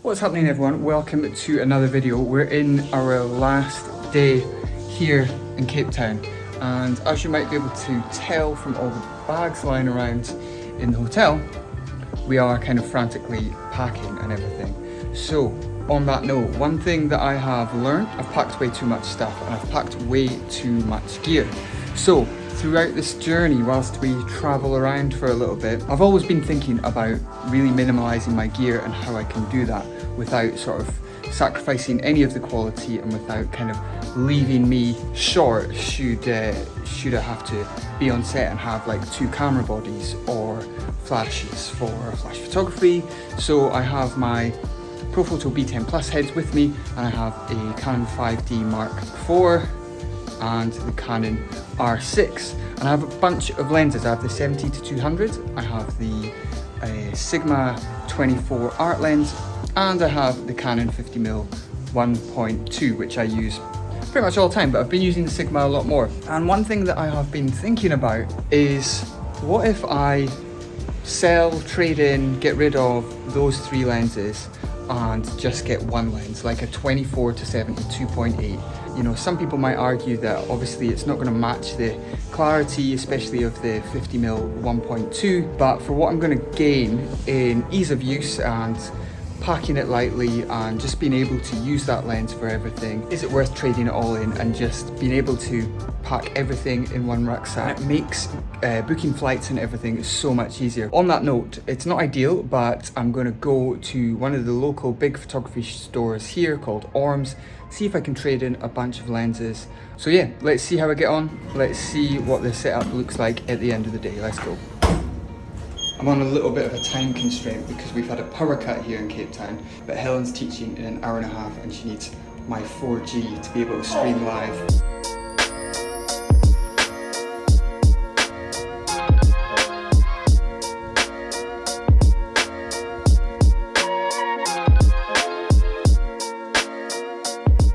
What's happening, everyone? Welcome to another video. We're in our last day here in Cape Town, and as you might be able to tell from all the bags lying around in the hotel, we are kind of frantically packing and everything. So on that note, one thing that I have learned, I've packed way too much stuff and I've packed way too much gear. So throughout this journey, whilst we travel around for a little bit, I've always been thinking about really minimalising my gear and how I can do that without sort of sacrificing any of the quality and without kind of leaving me short should I have to be on set and have like two camera bodies or flashes for flash photography. So I have my Profoto B10 Plus heads with me, and I have a Canon 5D Mark IV and the Canon R6, and I have a bunch of lenses. I have the 70-200, I have the Sigma 24 art lens, and I have the Canon 50mm 1.2, which I use pretty much all the time, but I've been using the Sigma a lot more. And one thing that I have been thinking about is, what if I sell, trade in, get rid of those three lenses and just get one lens, like a 24-70 2.8. You know, some people might argue that obviously it's not going to match the clarity, especially of the 50mm 1.2, but for what I'm going to gain in ease of use and packing it lightly and just being able to use that lens for everything, is it worth trading it all in and just being able to pack everything in one rucksack? It makes booking flights and everything so much easier. On that note, it's not ideal, but I'm going to go to one of the local big photography stores here called Orms, see if I can trade in a bunch of lenses. So yeah, let's see how I get on. Let's see what the setup looks like at the end of the day. Let's go. I'm on a little bit of a time constraint because we've had a power cut here in Cape Town, but Helen's teaching in an hour and a half and she needs my 4G to be able to stream live.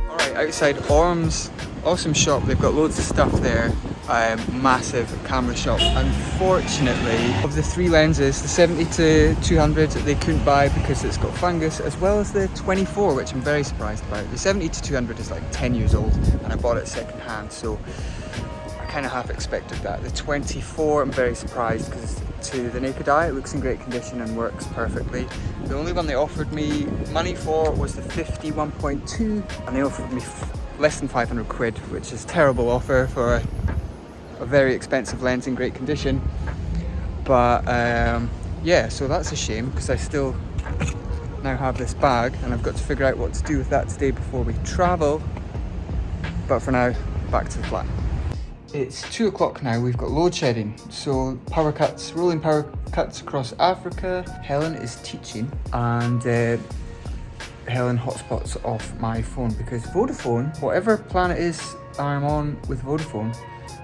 Alright, outside Orms, awesome shop, they've got loads of stuff there. Massive camera shop. Unfortunately, of the three lenses, the 70-200 they couldn't buy because it's got fungus, as well as the 24, which I'm very surprised about. The 70-200 is like 10 years old and I bought it second hand, so I kind of half expected that. The 24 I'm very surprised because to the naked eye it looks in great condition and works perfectly. The only one they offered me money for was the 50 1.2, and they offered me less than 500 quid, which is a terrible offer for a very expensive lens in great condition. But yeah, so that's a shame because I still now have this bag and I've got to figure out what to do with that today before we travel. But for now, back to the flat. It's 2 o'clock now, we've got load shedding, so power cuts, rolling power cuts across Africa. Helen is teaching and Helen hotspots off my phone because Vodafone, whatever plan it is I'm on with Vodafone,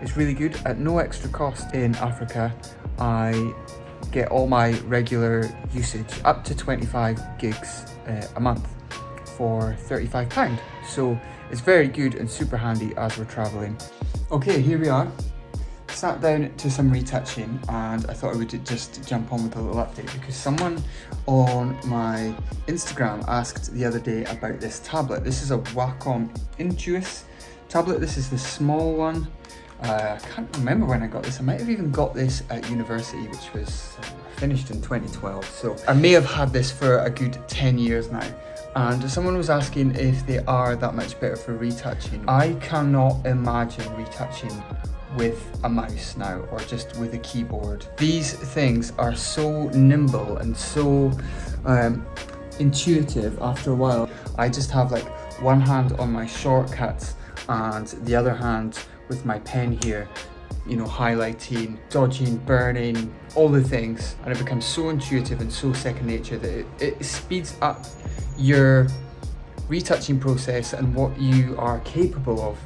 is really good at no extra cost in Africa. I get all my regular usage up to 25 gigs a month for £35. So it's very good and super handy as we're traveling. Okay, here we are. Sat down to some retouching and I thought I would just jump on with a little update because someone on my Instagram asked the other day about this tablet. This is a Wacom Intuos tablet. This is the small one. I can't remember when I got this. I might have even got this at university, which was finished in 2012. So I may have had this for a good 10 years now. And someone was asking if they are that much better for retouching. I cannot imagine retouching with a mouse now or just with a keyboard. These things are so nimble and so intuitive after a while. I just have like one hand on my shortcuts and the other hand with my pen here, you know, highlighting, dodging, burning, all the things, and it becomes so intuitive and so second nature that it speeds up your retouching process and what you are capable of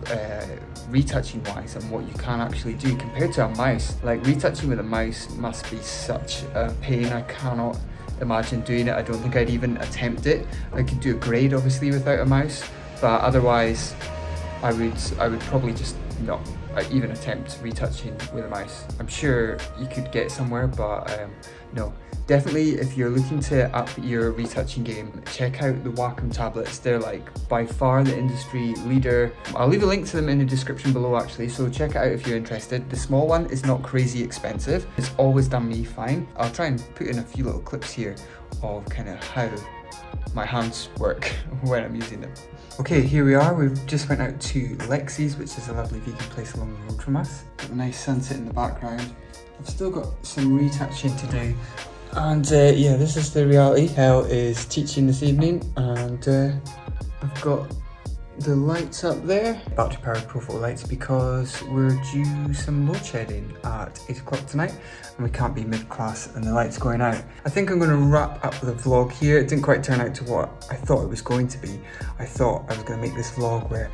retouching wise and what you can actually do compared to a mouse. Like retouching with a mouse must be such a pain. I cannot imagine doing it. I don't think I'd even attempt it. I could do a grade obviously without a mouse, but otherwise I would probably just no, even attempt retouching with a mouse. I'm sure you could get somewhere, but no. Definitely, if you're looking to up your retouching game, check out the Wacom tablets. They're like by far the industry leader. I'll leave a link to them in the description below actually, so check it out if you're interested. The small one is not crazy expensive. It's always done me fine. I'll try and put in a few little clips here of kind of how my hands work when I'm using them. Okay, here we are. We've just went out to Lexi's, which is a lovely vegan place along the road from us. Got a nice sunset in the background. I've still got some retouching to do. And yeah, this is the reality. Hell is teaching this evening, and I've got the lights up there, battery powered profile lights, because we're due some load shedding at 8 o'clock tonight and we can't be mid-class and the lights going out. I think I'm going to wrap up the vlog here. It didn't quite turn out to what I thought it was going to be. I thought I was going to make this vlog where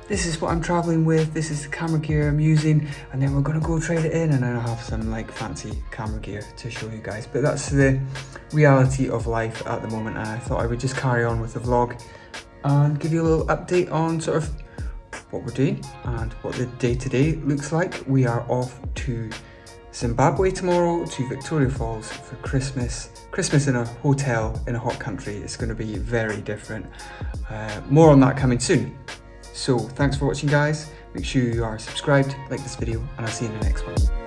this is what I'm traveling with, this is the camera gear I'm using, and then we're gonna go trade it in, and then I'll have some like fancy camera gear to show you guys. But that's the reality of life at the moment, and I thought I would just carry on with the vlog and give you a little update on sort of what we're doing and what the day-to-day looks like. We are off to Zimbabwe tomorrow, to Victoria Falls for Christmas. Christmas in a hotel in a hot country. It's gonna be very different. More on that coming soon. So thanks for watching guys, make sure you are subscribed, like this video, and I'll see you in the next one.